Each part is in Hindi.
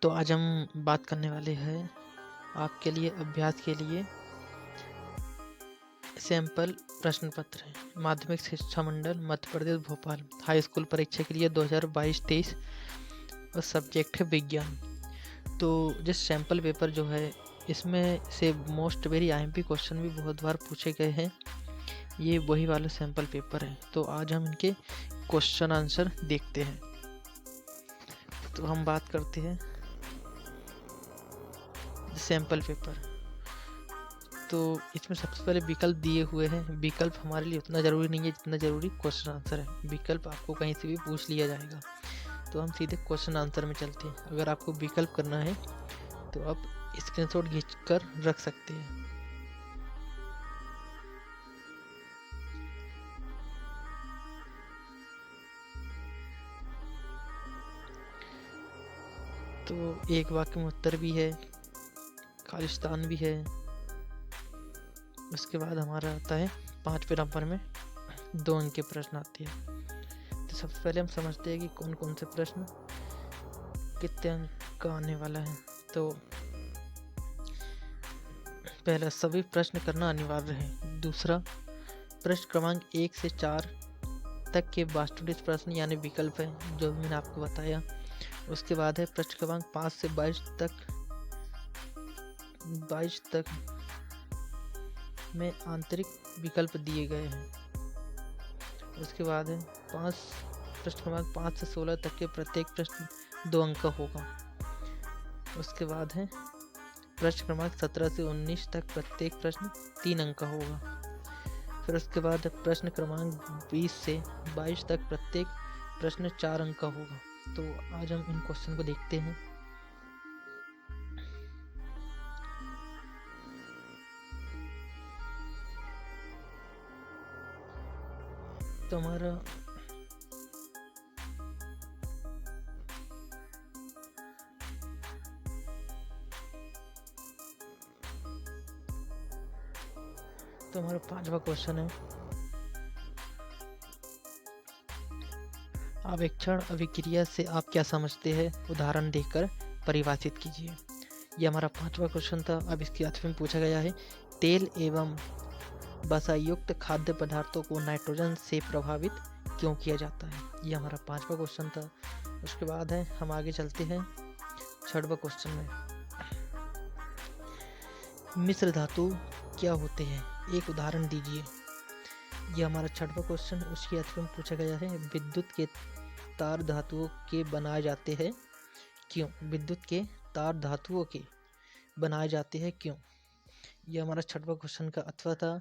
तो आज हम बात करने वाले हैं आपके लिए अभ्यास के लिए सैंपल प्रश्न पत्र है। माध्यमिक शिक्षा मंडल मध्य प्रदेश भोपाल हाई स्कूल परीक्षा के लिए 2022-23 और सब्जेक्ट है विज्ञान। तो जिस सैंपल पेपर जो है इसमें से मोस्ट वेरी आईएमपी क्वेश्चन भी बहुत बार पूछे गए हैं। ये वही वाला सैंपल पेपर है। तो आज हम इनके क्वेश्चन आंसर देखते हैं। तो हम बात करते हैं सैंपल पेपर। तो इसमें सबसे पहले विकल्प दिए हुए हैं। विकल्प हमारे लिए उतना ज़रूरी नहीं है जितना ज़रूरी क्वेश्चन आंसर है। विकल्प आपको कहीं से भी पूछ लिया जाएगा। तो हम सीधे क्वेश्चन आंसर में चलते हैं। अगर आपको विकल्प करना है तो आप स्क्रीनशॉट खींचकर रख सकते हैं। तो एक वाक्य में उत्तर भी है, खालिस्तान भी है। उसके बाद हमारा आता है 5वें नंबर में 2 अंक के प्रश्न आते हैं। तो सबसे पहले हम समझते हैं कि कौन कौन से प्रश्न कितने अंक का आने वाला है। तो पहला, सभी प्रश्न करना अनिवार्य है। दूसरा, प्रश्न क्रमांक 1 से 4 तक के वास्तुनिष्ठ प्रश्न यानी विकल्प है, जो मैंने आपको बताया। उसके बाद है प्रश्न क्रमांक 5 से 22 तक में आंतरिक विकल्प दिए गए हैं। उसके बाद है प्रश्न क्रमांक 5 से 16 तक के प्रत्येक प्रश्न 2 अंक का होगा। उसके बाद है प्रश्न क्रमांक 17 से 19 तक प्रत्येक प्रश्न 3 अंक का होगा। फिर उसके बाद प्रश्न क्रमांक 20 से 22 तक प्रत्येक प्रश्न 4 अंक का होगा। तो आज हम इन क्वेश्चन को देखते हैं। तो हमारा पांचवा क्वेश्चन है, आवेक्षण अभिक्रिया से आप क्या समझते हैं, उदाहरण देकर परिभाषित कीजिए। ये हमारा 5वां क्वेश्चन था। अब इसके 8वें में पूछा गया है, तेल एवं वसायुक्त खाद्य पदार्थों को नाइट्रोजन से प्रभावित क्यों किया जाता है। ये हमारा 5वां क्वेश्चन था। उसके बाद है हम आगे चलते हैं 6वां क्वेश्चन में, मिश्र धातु क्या होते हैं, एक उदाहरण दीजिए। ये हमारा 6वां क्वेश्चन। उसके 8वें में पूछा गया है, विद्युत के तार धातुओं के बनाए जाते हैं क्यों। विद्युत के तार धातुओं के बनाए जाते हैं क्यों। यह हमारा 6वां क्वेश्चन का अथवा था।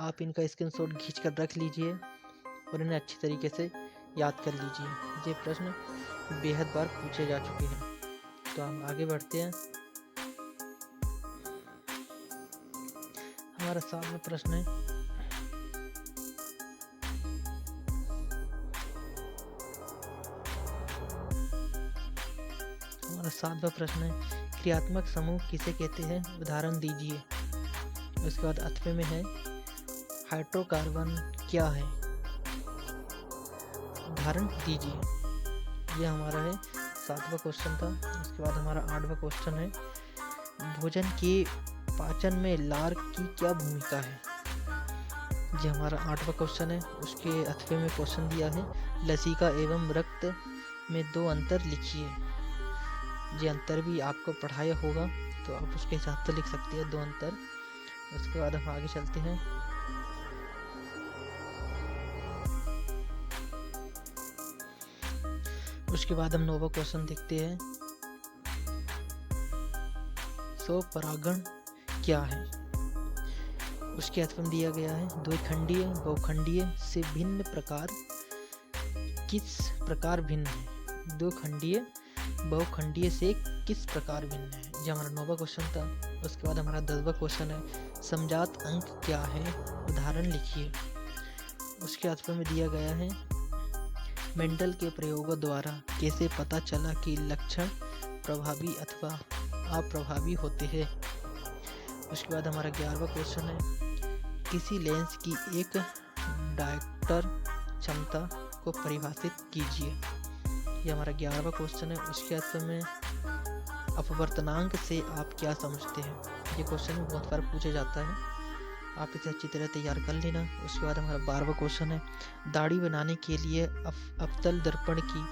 आप इनका स्क्रीनशॉट खींच कर रख लीजिए और इन्हें अच्छी तरीके से याद कर लीजिए। ये प्रश्न बेहद बार पूछे जा चुके हैं। तो हम आगे बढ़ते हैं। हमारा 7वां प्रश्न है, क्रियात्मक समूह किसे कहते हैं, उदाहरण दीजिए। उसके बाद 8वें में है, हाइड्रोकार्बन क्या है, उदाहरण दीजिए। यह हमारा है 7वां क्वेश्चन था। उसके बाद हमारा 8वां क्वेश्चन है, भोजन के पाचन में लार की क्या भूमिका है। यह हमारा 8वां क्वेश्चन है। उसके 8वें में क्वेश्चन दिया है, लसिका एवं रक्त में 2 अंतर लिखिए। ये अंतर भी आपको पढ़ाया होगा, तो आप उसके हिसाब से लिख सकते हैं 2 अंतर। उसके बाद हम आगे चलते हैं। उसके बाद हम 9वां क्वेश्चन देखते हैं, स्वपरागण क्या है। उसके 8वें दिया गया है, द्विखंडीय बहुखंडीय से भिन्न प्रकार किस प्रकार भिन्न है। द्विखंडीय बहुखंडीय से किस प्रकार भिन्न है। यह हमारा 9वां क्वेश्चन था। उसके बाद हमारा 10वां क्वेश्चन है, समजात अंक क्या है, उदाहरण लिखिए। उसके 8वें में दिया गया है, मेंडल के प्रयोगों द्वारा कैसे पता चला कि लक्षण प्रभावी अथवा अप्रभावी होते हैं। उसके बाद हमारा 11वां क्वेश्चन है, किसी लेंस की एक डायरेक्टर क्षमता को परिभाषित कीजिए। ये हमारा 11वां क्वेश्चन है। उसके 8वें में अपवर्तनांक से आप क्या समझते हैं? ये क्वेश्चन बहुत बार पूछा जाता है, आप इसे अच्छी तरह तैयार कर लेना। उसके बाद हमारा 12वां क्वेश्चन है, दाढ़ी बनाने के लिए अवतल दर्पण की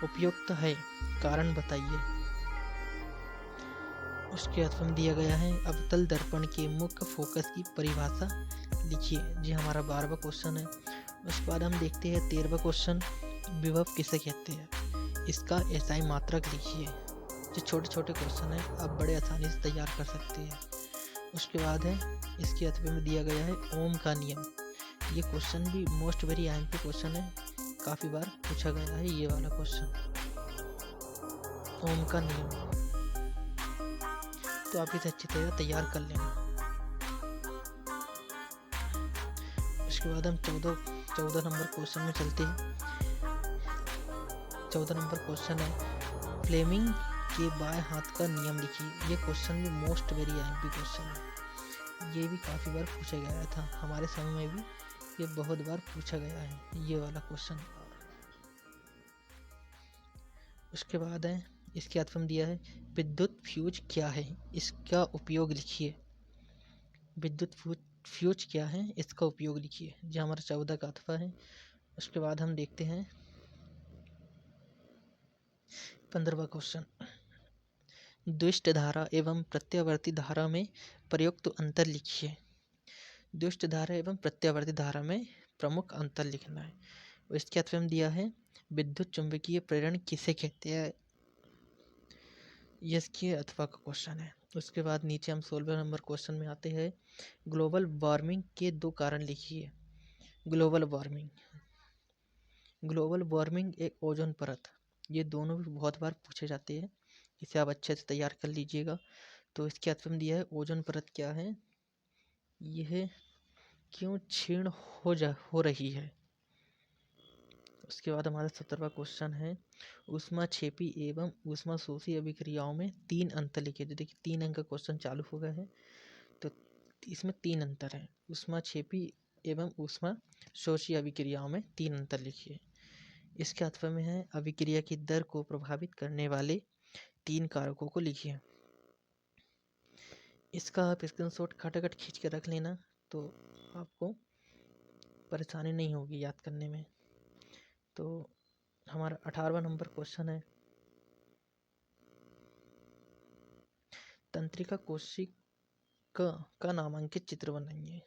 उपयुक्त है, कारण बताइए। उसके बाद में दिया गया है, अवतल दर्पण के मुख्य फोकस की परिभाषा लिखिए। जी हमारा 12वां क्वेश्चन है। उसके बाद हम देखते हैं 13वां क्वेश्चन, विभव किसे कहते हैं, इसका एसआई मात्रक लिखिए। जो छोटे छोटे क्वेश्चन है आप बड़े आसानी से तैयार कर सकते हैं। उसके बाद है, इसके अथवे में दिया गया है ओम का नियम। ये क्वेश्चन भी मोस्ट वेरी आईएमपी क्वेश्चन है, काफ़ी बार पूछा गया है ये वाला क्वेश्चन, ओम का नियम। तो आप इसे अच्छी तरह तैयार कर लेना। उसके बाद हम 14 नंबर क्वेश्चन में चलते हैं। 14 नंबर क्वेश्चन है, फ्लेमिंग के बाएं हाथ का नियम लिखिए। ये क्वेश्चन भी मोस्ट वेरी आईएमपी क्वेश्चन है, ये भी काफ़ी बार पूछा गया था, हमारे समय में भी ये बहुत बार पूछा गया है ये वाला क्वेश्चन। उसके बाद है, इसके अर्थ में दिया है, विद्युत फ्यूज क्या है, इसका उपयोग लिखिए। विद्युत फ्यूज क्या है, इसका उपयोग लिखिए। जो हमारा 14 का अथवा है। उसके बाद हम देखते हैं 15वां क्वेश्चन, द्विष्ट धारा एवं प्रत्यावर्ती धारा में प्रयुक्त अंतर लिखिए। द्विष्ट धारा एवं प्रत्यावर्ती धारा में प्रमुख अंतर लिखना है। इसके अथवा में दिया है, विद्युत चुंबकीय प्रेरण किसे कहते हैं, इसके अथवा का क्वेश्चन है। उसके बाद नीचे हम 16वें नंबर क्वेश्चन में आते हैं, ग्लोबल वार्मिंग के 2 कारण लिखिए। ग्लोबल वार्मिंग एक ओजोन परत, ये दोनों भी बहुत बार पूछे जाते हैं, इसे आप अच्छे से तैयार कर लीजिएगा। तो इसके अथवा में दिया है, ओजोन परत क्या है, यह क्यों क्षीण हो रही है। उसके बाद हमारा 17वां क्वेश्चन है, ऊष्माक्षेपी एवं ऊष्माशोषी अभिक्रियाओं में 3 अंतर लिखिए। तो देखिए 3 अंक का क्वेश्चन चालू हो गया है, तो इसमें 3 अंतर है, ऊष्माक्षेपी एवं ऊष्माशोषी अभिक्रियाओं में 3 अंतर लिखिए। इसके अथवा में है, अभिक्रिया की दर को प्रभावित करने वाले 3 कारकों को लिखिए। इसका आप स्क्रीनशॉट खटाखट खींच के रख लेना, तो आपको परेशानी नहीं होगी याद करने में। तो हमारा 18वां नंबर क्वेश्चन है, तंत्रिका कोशिका का नामांकित चित्र बनाइए।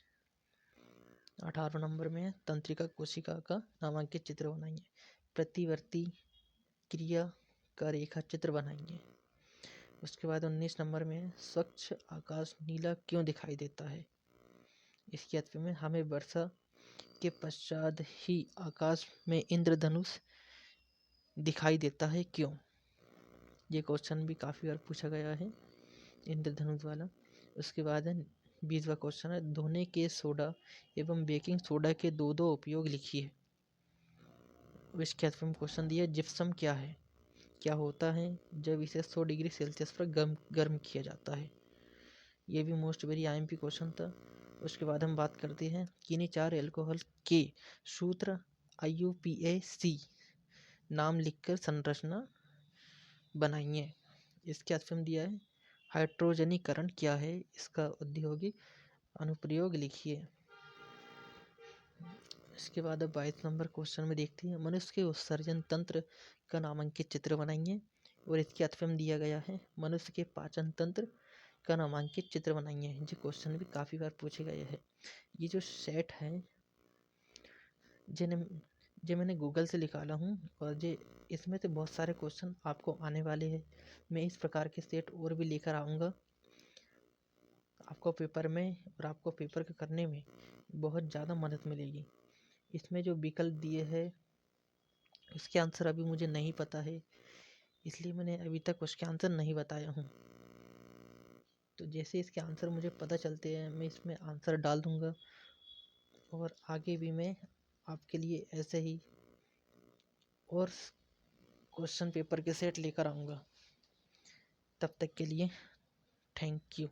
18वें नंबर में है, तंत्रिका कोशिका का नामांकित चित्र बनाइए। प्रतिवर्ती क्रिया का रेखा चित्र बनाइए। उसके बाद 19 नंबर में है, स्वच्छ आकाश नीला क्यों दिखाई देता है। इसके अथवा में, हमें वर्षा के पश्चात ही आकाश में इंद्रधनुष दिखाई देता है क्यों। ये क्वेश्चन भी काफ़ी बार पूछा गया है, इंद्रधनुष वाला। उसके बाद है 20वां क्वेश्चन है, धोने के सोडा एवं बेकिंग सोडा के 2 उपयोग लिखिए। इसके अथवा में क्वेश्चन दिया, जिप्सम क्या है, क्या होता है जब इसे 100 डिग्री सेल्सियस पर गर्म किया जाता है। ये भी मोस्ट वेरी आईएमपी क्वेश्चन था। उसके बाद हम बात करते हैं, किन्हीं 4 एल्कोहल के सूत्र IUPAC नाम लिखकर संरचना बनाइए। इसके अथवा में दिया है, हाइड्रोजनीकरण क्या है, इसका औद्योगिक अनुप्रयोग लिखिए। इसके बाद अब 22 नंबर क्वेश्चन में देखते हैं, मनुष्य के उत्सर्जन तंत्र का नामांकित चित्र बनाइए। और इसके अथवा में दिया गया है, मनुष्य के पाचन तंत्र का नामांकित चित्र बनाइए। ये क्वेश्चन भी काफ़ी बार पूछे गए हैं। ये जो सेट है जो मैंने गूगल से निकाला हूँ, और ये इसमें से बहुत सारे क्वेश्चन आपको आने वाले हैं। मैं इस प्रकार के सेट और भी लेकर आऊँगा आपको पेपर में, और आपको पेपर के करने में बहुत ज़्यादा मदद मिलेगी। इसमें जो विकल्प दिए हैं उसके आंसर अभी मुझे नहीं पता है, इसलिए मैंने अभी तक उसके आंसर नहीं बताया हूँ। तो जैसे इसके आंसर मुझे पता चलते हैं, मैं इसमें आंसर डाल दूँगा, और आगे भी मैं आपके लिए ऐसे ही और क्वेश्चन पेपर के सेट लेकर आऊँगा। तब तक के लिए थैंक यू।